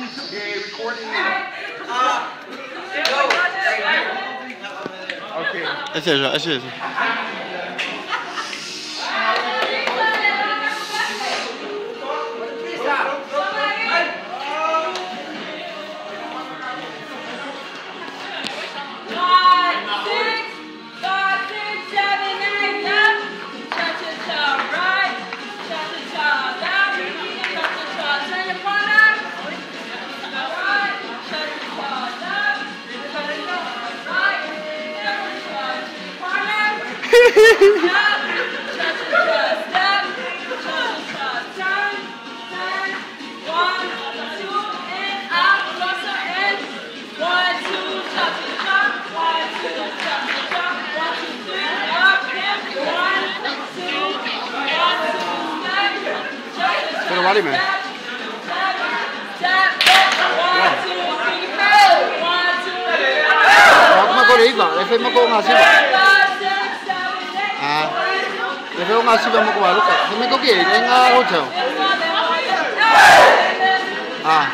Okay, recording. Okay. Ese. Pero vale, man. Mà cô đi vào, để mà cô ngồi xí. À, để cô ngồi xí mà cô vào lúc cả. Thì mấy cô kia anh hỗ trợ. À.